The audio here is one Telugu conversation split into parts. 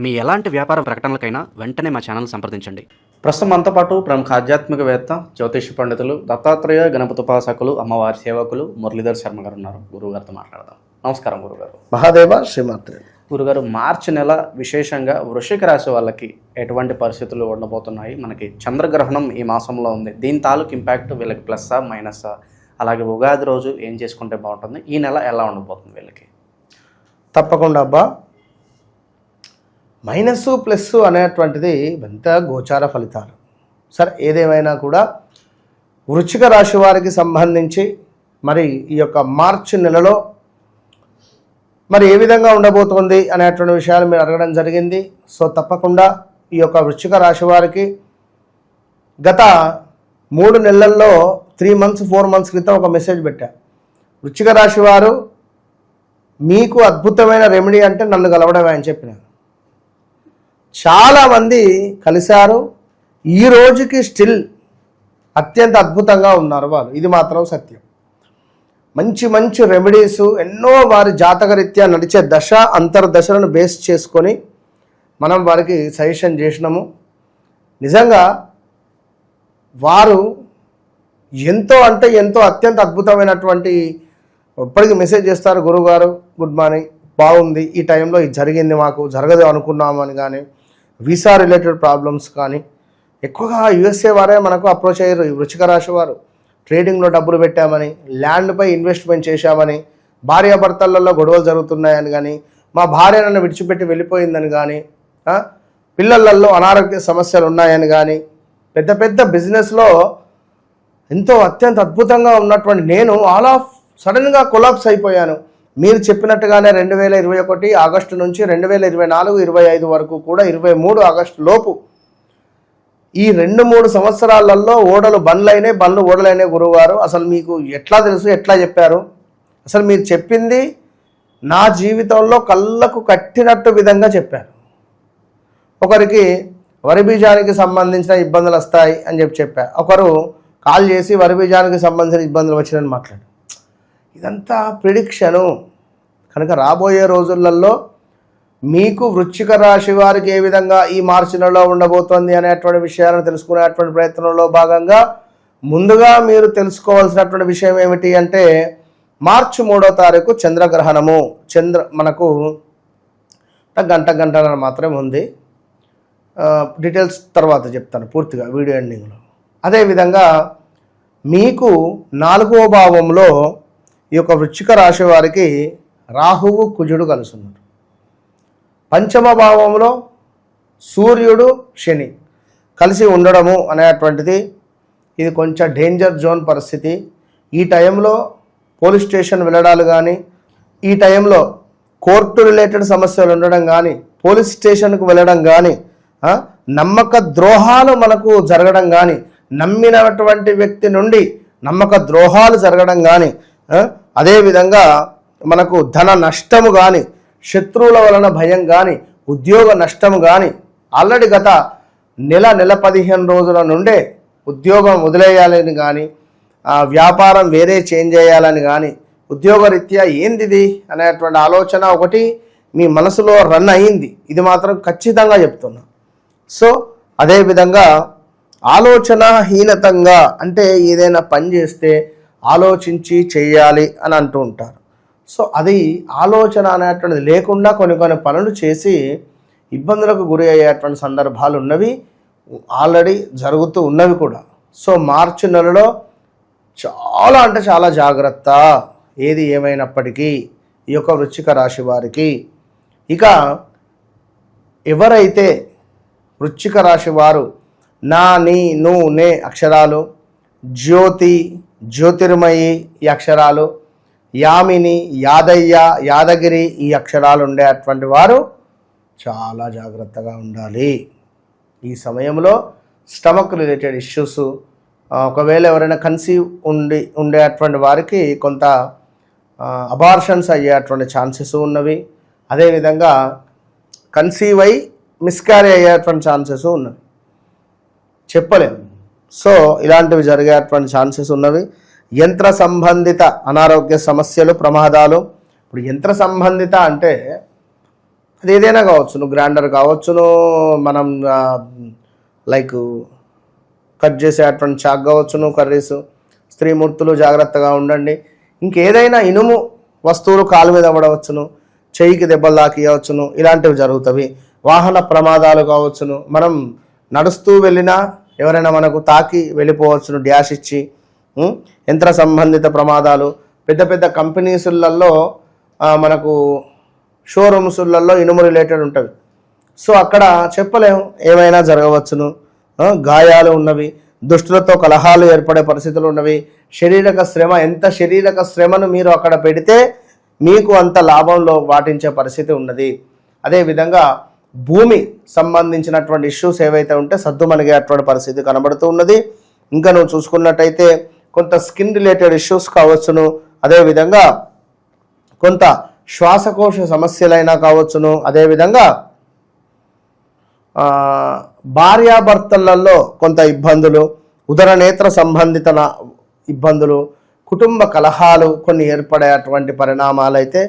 మీ ఎలాంటి వ్యాపార ప్రకటనలకైనా వెంటనే మా ఛానల్ సంప్రదించండి. ప్రస్తుతం మనతో పాటు ప్రముఖ ఆధ్యాత్మికవేత్త, జ్యోతిష పండితులు, దత్తాత్రేయ గణపతి ఉపాసకులు, అమ్మవారి సేవకులు మురళీధర్ శర్మ గారు ఉన్నారు. గురువుగారితో మాట్లాడదాం. నమస్కారం గురుగారు. మహాదేవ శ్రీమాత్రే. గురుగారు, మార్చి నెల విశేషంగా వృశ్చిక రాశి వాళ్ళకి ఎటువంటి పరిస్థితులు ఉండబోతున్నాయి? మనకి చంద్రగ్రహణం ఈ మాసంలో ఉంది. దీని తాలూకు ఇంపాక్ట్ వీళ్ళకి ప్లస్సా మైనస్సా? అలాగే ఉగాది రోజు ఏం చేసుకుంటే బాగుంటుంది? ఈ నెల ఎలా ఉండబోతుంది వీళ్ళకి? తప్పకుండా అబ్బా. మైనస్ ప్లస్ అనేటువంటిది ఎంత గోచార ఫలితాలు. సరే, ఏదేమైనా కూడా వృశ్చిక రాశి వారికి సంబంధించి మరి ఈ యొక్క మార్చి నెలలో మరి ఏ విధంగా ఉండబోతోంది అనేటువంటి విషయాలు మీరు అడగడం జరిగింది. సో తప్పకుండా ఈ యొక్క వృశ్చిక రాశి వారికి గత 3 నెలల్లో 3 months 4 months క్రితం ఒక మెసేజ్ పెట్టా. వృశ్చిక రాశి వారు మీకు అద్భుతమైన రెమెడీ అంటే నన్ను కలవడమే అని చెప్పిన. చాలామంది కలిశారు. ఈ రోజుకి స్టిల్ అత్యంత అద్భుతంగా ఉన్నారు వాళ్ళు. ఇది మాత్రం సత్యం. మంచి మంచి రెమెడీస్ ఎన్నో వారి జాతకరీత్యా నడిచే దశ అంతర్దశలను బేస్ చేసుకొని మనం వారికి సజెషన్ చేసినాము. నిజంగా వారు ఎంతో అంటే ఎంతో అత్యంత అద్భుతమైనటువంటి ఇప్పటికీ మెసేజ్ చేస్తారు. గురువుగారు గుడ్ మార్నింగ్, బాగుంది, ఈ టైంలో ఇది జరిగింది, మాకు జరగదు అనుకున్నాము అని. కానీ వీసా రిలేటెడ్ ప్రాబ్లమ్స్ కానీ ఎక్కువగా యుఎస్ఏ వారే మనకు అప్రోచ్ అయ్యారు. ఈ వృశ్చిక రాశి వారు ట్రేడింగ్లో డబ్బులు పెట్టామని, ల్యాండ్పై ఇన్వెస్ట్మెంట్ చేశామని, భార్యాభర్తలలో గొడవలు జరుగుతున్నాయని కానీ, మా భార్య నన్ను విడిచిపెట్టి వెళ్ళిపోయిందని కానీ, పిల్లలలో అనారోగ్య సమస్యలు ఉన్నాయని కానీ, పెద్ద పెద్ద బిజినెస్లో ఎంతో అత్యంత అద్భుతంగా ఉన్నటువంటి నేను ఆల్ ఆఫ్ సడన్గా కొలాప్స్ అయిపోయాను. మీరు చెప్పినట్టుగానే 2021 ఆగస్టు నుంచి 2024 25 వరకు కూడా 23 ఆగస్టు లోపు ఈ 2-3 సంవత్సరాలలో బండ్లు ఓడలైన గురువుగారు. అసలు మీకు ఎట్లా తెలుసు, ఎట్లా చెప్పారు? అసలు మీరు చెప్పింది నా జీవితంలో కళ్ళకు కట్టినట్టు విధంగా చెప్పారు. ఒకరికి వరి బీజానికి సంబంధించిన ఇబ్బందులు వస్తాయి అని చెప్పారు. ఒకరు కాల్ చేసి వరి బీజానికి సంబంధించిన ఇబ్బందులు వచ్చినని మాట్లాడు. ఇదంతా ప్రిడిక్షను. కనుక రాబోయే రోజులలో మీకు వృశ్చిక రాశి వారికి ఏ విధంగా ఈ మార్చి నెలలో ఉండబోతోంది అనేటువంటి విషయాలను తెలుసుకునేటువంటి ప్రయత్నంలో భాగంగా ముందుగా మీరు తెలుసుకోవాల్సినటువంటి విషయం ఏమిటి అంటే, మార్చి 3వ తారీఖు చంద్రగ్రహణము. మనకు గంటన్నర మాత్రమే ఉంది. డీటెయిల్స్ తర్వాత చెప్తాను పూర్తిగా వీడియో ఎండింగ్లో. అదేవిధంగా మీకు 4వ భావంలో ఈ యొక్క వృశ్చిక రాశి వారికి రాహువు కుజుడు కలుస్తున్నారు. 5వ భావంలో సూర్యుడు శని కలిసి ఉండడము అనేటువంటిది ఇది కొంచెం డేంజర్ జోన్ పరిస్థితి. ఈ టైంలో పోలీస్ స్టేషన్ వెళ్ళడాలు కానీ, ఈ టైంలో కోర్టు రిలేటెడ్ సమస్యలు ఉండడం కానీ, పోలీస్ స్టేషన్కు వెళ్ళడం కానీ, నమ్మక ద్రోహాలు మనకు జరగడం కానీ, నమ్మినటువంటి వ్యక్తి నుండి నమ్మక ద్రోహాలు జరగడం కానీ, అదేవిధంగా మనకు ధన నష్టము కానీ, శత్రువుల వలన భయం కానీ, ఉద్యోగ నష్టము కానీ, ఆల్రెడీ గత నెల 15 రోజుల నుండే ఉద్యోగం వదిలేయాలని కానీ, వ్యాపారం వేరే చేంజ్ చేయాలని కానీ, ఉద్యోగరీత్యా ఏందిది అనేటువంటి ఆలోచన ఒకటి మీ మనసులో రన్ అయ్యింది. ఇది మాత్రం ఖచ్చితంగా చెప్తున్నా. సో అదేవిధంగా ఆలోచనహీనతంగా అంటే ఏదైనా పని చేస్తే ఆలోచించి చేయాలి అని అంటూ ఉంటారు. సో అది ఆలోచన అనేటువంటిది లేకుండా కొన్ని పనులు చేసి ఇబ్బందులకు గురి అయ్యేటువంటి సందర్భాలు ఉన్నవి, ఆల్రెడీ జరుగుతూ ఉన్నవి కూడా. సో మార్చి నెలలో చాలా అంటే చాలా జాగ్రత్త. ఏది ఏమైనప్పటికీ ఈ యొక్క వృశ్చిక రాశి వారికి. ఇక ఎవరైతే వృశ్చిక రాశి వారు నా, నీ, ను, నే అక్షరాలు, జ్యోతి, జ్యోతిర్మయి ఈ అక్షరాలు, యామిని, యాదయ్య, యాదగిరి ఈ అక్షరాలు ఉండేటువంటి వారు చాలా జాగ్రత్తగా ఉండాలి. ఈ సమయంలో స్టమక్ రిలేటెడ్ ఇష్యూస్, ఒకవేళ ఎవరైనా కన్సీవ్ ఉండేటువంటి వారికి కొంత అబార్షన్స్ అయ్యేటువంటి ఛాన్సెస్ ఉన్నవి. అదేవిధంగా కన్సీవ్ అయి మిస్క్యారీ అయ్యేటువంటి ఛాన్సెస్ ఉన్నవి, చెప్పలేము. సో ఇలాంటివి జరిగేటువంటి ఛాన్సెస్ ఉన్నవి. యంత్ర సంబంధిత అనారోగ్య సమస్యలు, ప్రమాదాలు. ఇప్పుడు యంత్ర సంబంధిత అంటే అది ఏదైనా కావచ్చును, గ్రైండర్ కావచ్చును, మనం లైక్ కట్ చేసేటువంటి చాక్ కావచ్చును, కర్రీస్. స్త్రీమూర్తులు జాగ్రత్తగా ఉండండి. ఇంకేదైనా ఇనుము వస్తువులు కాలు మీద పడవచ్చును, చెయ్యికి దెబ్బలు తాకియవచ్చును, ఇలాంటివి జరుగుతాయి. వాహన ప్రమాదాలు కావచ్చును, మనం నడుస్తూ వెళ్ళినా ఎవరైనా మనకు తాకి వెళ్ళిపోవచ్చును డ్యాష్ ఇచ్చి. యంత్ర సంబంధిత ప్రమాదాలు, పెద్ద పెద్ద కంపెనీసులలో మనకు షోరూమ్సులలో ఇనుము రిలేటెడ్ ఉంటుంది. సో అక్కడ చెప్పలేము, ఏమైనా జరగవచ్చును. గాయాలు ఉన్నవి, దుష్టులతో కలహాలు ఏర్పడే పరిస్థితులు ఉన్నవి. శారీరక శ్రమ, ఎంత శారీరక శ్రమను మీరు అక్కడ పెడితే మీకు అంత లాభంలో వాటించే పరిస్థితి ఉన్నది. అదేవిధంగా భూమి సంబంధించినటువంటి ఇష్యూస్ ఏవైతే ఉంటే సద్దుమణిగేటువంటి పరిస్థితి కనబడుతూ ఉన్నది. ఇంకా నువ్వు చూసుకున్నట్టయితే కొంత స్కిన్ రిలేటెడ్ ఇష్యూస్ కావచ్చును, అదేవిధంగా కొంత శ్వాసకోశ సమస్యలైనా కావచ్చును, అదేవిధంగా భార్యాభర్తలలో కొంత ఇబ్బందులు, ఉదరనేత్ర సంబంధిత ఇబ్బందులు, కుటుంబ కలహాలు కొన్ని ఏర్పడేటువంటి పరిణామాలు అయితే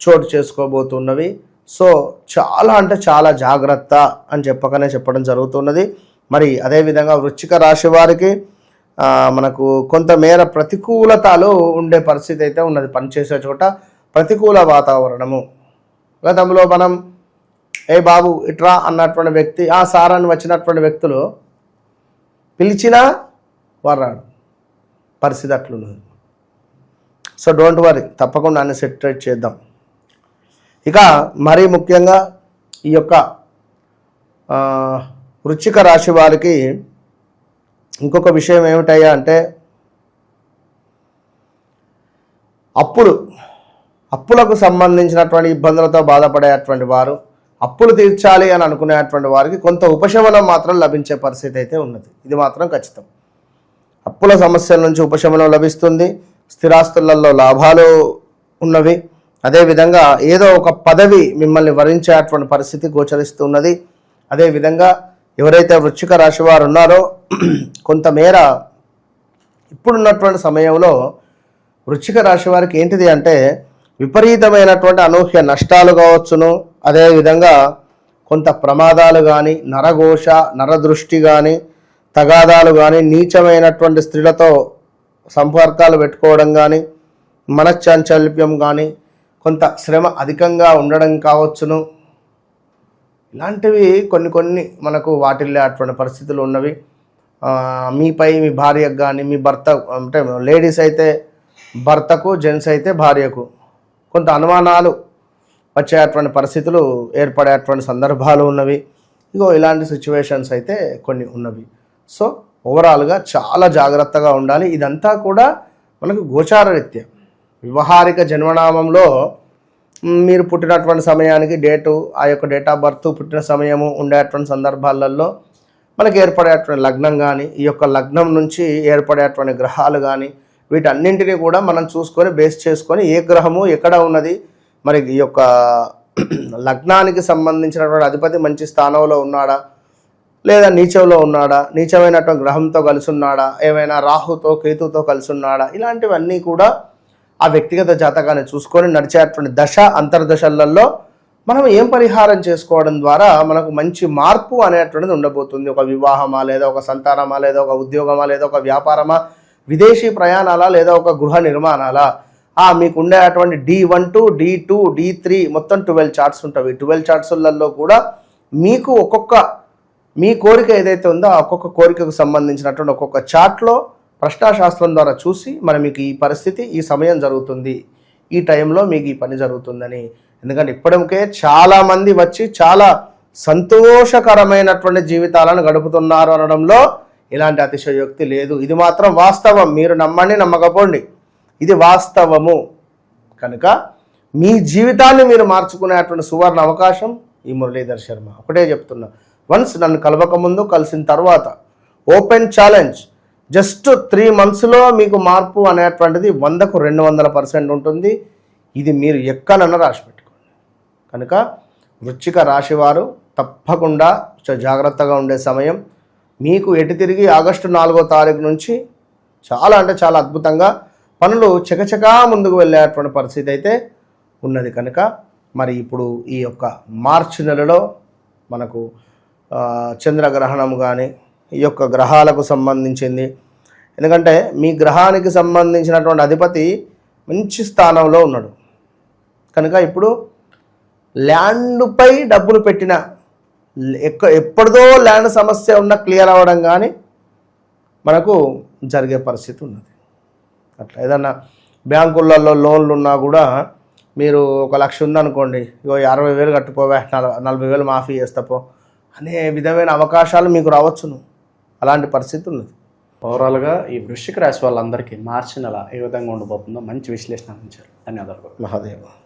చోటు చేసుకోబోతున్నవి. సో చాలా అంటే చాలా జాగ్రత్త అని చెప్పడం జరుగుతున్నది. మరి అదేవిధంగా వృశ్చిక రాశి వారికి మనకు కొంతమేర ప్రతికూలతలు ఉండే పరిస్థితి అయితే ఉన్నది. పనిచేసే చోట ప్రతికూల వాతావరణము. గతంలో మనం ఏ బాబు ఇట్రా అన్నటువంటి వ్యక్తి, ఆ సార్ అని వచ్చినటువంటి వ్యక్తులు పిలిచినా వారాడు పరిస్థితి అట్లున్నది. సో డోంట్ వరీ, తప్పకుండా అన్ని సెటిల్ చేద్దాం. ఇక మరీ ముఖ్యంగా ఈ యొక్క వృశ్చిక రాశి వారికి ఇంకొక విషయం ఏమిటయ్యా అంటే అప్పులకు సంబంధించినటువంటి ఇబ్బందులతో బాధపడేటువంటి వారు, అప్పులు తీర్చాలి అని అనుకునేటువంటి వారికి కొంత ఉపశమనం మాత్రం లభించే పరిస్థితి అయితే ఉన్నది. ఇది మాత్రం ఖచ్చితం. అప్పుల సమస్యల నుంచి ఉపశమనం లభిస్తుంది. స్థిరాస్తులలో లాభాలు ఉన్నవి. అదేవిధంగా ఏదో ఒక పదవి మిమ్మల్ని వరించేటువంటి పరిస్థితి గోచరిస్తున్నది. అదేవిధంగా ఎవరైతే వృశ్చిక రాశి వారు ఉన్నారో కొంతమేర ఇప్పుడున్నటువంటి సమయంలో వృశ్చిక రాశి వారికి ఏంటిది అంటే విపరీతమైనటువంటి అనూహ్య నష్టాలు కావచ్చును, అదేవిధంగా కొంత ప్రమాదాలు కానీ, నరఘోష, నరదృష్టి కానీ, తగాదాలు కానీ, నీచమైనటువంటి స్త్రీలతో సంపర్కాలు పెట్టుకోవడం కానీ, మనశ్చాంచల్యం కానీ, కొంత శ్రమ అధికంగా ఉండడం కావచ్చును. ఇలాంటివి కొన్ని మనకు వాటిల్లేటువంటి పరిస్థితులు ఉన్నవి. మీపై మీ భార్యకు కానీ, మీ భర్త అంటే లేడీస్ అయితే భర్తకు, జెంట్స్ అయితే భార్యకు కొంత అనుమానాలు వచ్చేటువంటి పరిస్థితులు ఏర్పడేటువంటి సందర్భాలు ఉన్నవి. ఇలాంటి సిచ్యువేషన్స్ అయితే కొన్ని ఉన్నవి. సో ఓవరాల్గా చాలా జాగ్రత్తగా ఉండాలి. ఇదంతా కూడా మనకు గోచార రీత్యా వ్యవహారిక జన్మనామంలో మీరు పుట్టినటువంటి సమయానికి డేటు, ఆ యొక్క డేట్ ఆఫ్ బర్త్, పుట్టిన సమయము ఉండేటువంటి సందర్భాలలో మనకి ఏర్పడేటువంటి లగ్నం కానీ, ఈ యొక్క లగ్నం నుంచి ఏర్పడేటువంటి గ్రహాలు కానీ, వీటన్నింటినీ కూడా మనం చూసుకొని బేస్ చేసుకొని ఏ గ్రహము ఎక్కడ ఉన్నది, మరి ఈ యొక్క లగ్నానికి సంబంధించినటువంటి అధిపతి మంచి స్థానంలో ఉన్నాడా లేదా నీచంలో ఉన్నాడా, నీచమైనటువంటి గ్రహంతో కలిసి ఉన్నాడా, ఏమైనా రాహుతో కేతుతో కలిసి ఉన్నాడా, ఇలాంటివన్నీ కూడా ఆ వ్యక్తిగత జాతకాన్ని చూసుకొని నడిచేటువంటి దశ అంతర్దశలలో మనం ఏం పరిహారం చేసుకోవడం ద్వారా మనకు మంచి మార్పు అనేటువంటిది ఉండబోతుంది. ఒక వివాహమా, లేదా ఒక సంతానమా, లేదా ఒక ఉద్యోగమా, లేదా ఒక వ్యాపారమా, విదేశీ ప్రయాణాలా, లేదా ఒక గృహ నిర్మాణాలా, మీకు ఉండేటువంటి D1 to D2 D3 మొత్తం 12 చార్ట్స్ ఉంటాయి. 12 చార్ట్స్లలో కూడా మీకు మీ కోరిక ఏదైతే ఉందో ఆ ఒక్కొక్క కోరికకు సంబంధించినటువంటి ఒక్కొక్క చార్ట్లో ప్రశ్నాశాస్త్రం ద్వారా చూసి మరి మీకు ఈ పరిస్థితి, ఈ సమయం జరుగుతుంది, ఈ టైంలో మీకు ఈ పని జరుగుతుందని. ఎందుకంటే ఇప్పటికే చాలామంది వచ్చి చాలా సంతోషకరమైనటువంటి జీవితాలను గడుపుతున్నారు అనడంలో ఇలాంటి అతిశయోక్తి లేదు. ఇది మాత్రం వాస్తవం. మీరు నమ్మండి, నమ్మకపోండి, ఇది వాస్తవము. కనుక మీ జీవితాన్ని మీరు మార్చుకునేటువంటి సువర్ణ అవకాశం ఈ మురళీధర్ శర్మ. ఒకటే చెప్తున్నా, వన్స్ నన్ను కలవకముందు, కలిసిన తర్వాత ఓపెన్ ఛాలెంజ్. జస్ట్ 3 monthsలో మీకు మార్పు అనేటువంటిది 100కు 200% ఉంటుంది. ఇది మీరు ఎక్కడన్నా రాసి పెట్టుకోండి. కనుక వృశ్చిక రాశి వారు తప్పకుండా జాగ్రత్తగా ఉండే సమయం. మీకు ఎటు తిరిగి ఆగస్టు 4వ తారీఖు నుంచి చాలా అంటే చాలా అద్భుతంగా పనులు చకచకా ముందుకు వెళ్ళేటువంటి పరిస్థితి అయితే ఉన్నది. కనుక మరి ఇప్పుడు ఈ యొక్క మార్చి నెలలో మనకు చంద్రగ్రహణం కానీ ఈ యొక్క గ్రహాలకు సంబంధించింది. ఎందుకంటే మీ గ్రహానికి సంబంధించినటువంటి అధిపతి మంచి స్థానంలో ఉన్నాడు కనుక ఇప్పుడు ల్యాండ్పై డబ్బులు పెట్టిన ఎప్పటిదో ల్యాండ్ సమస్య ఉన్న క్లియర్ అవ్వడం కానీ మనకు జరిగే పరిస్థితి ఉన్నది. అట్లా ఏదన్నా బ్యాంకులలో లోన్లు ఉన్నా కూడా మీరు 1,00,000 ఉందనుకోండి, ఇగో 60,000 కట్టుకోవా, 40,000 మాఫీ చేస్తాపో అనే విధమైన అవకాశాలు మీకు రావచ్చును. అలాంటి పరిస్థితి ఉన్నది. ఓవరాల్గా ఈ వృశ్చిక రాశి వాళ్ళందరికీ మార్చి నెల ఏ విధంగా ఉండబోతుందో మంచి విశ్లేషణ అందించారు. ధన్యవాదాలు. మహాదేవ.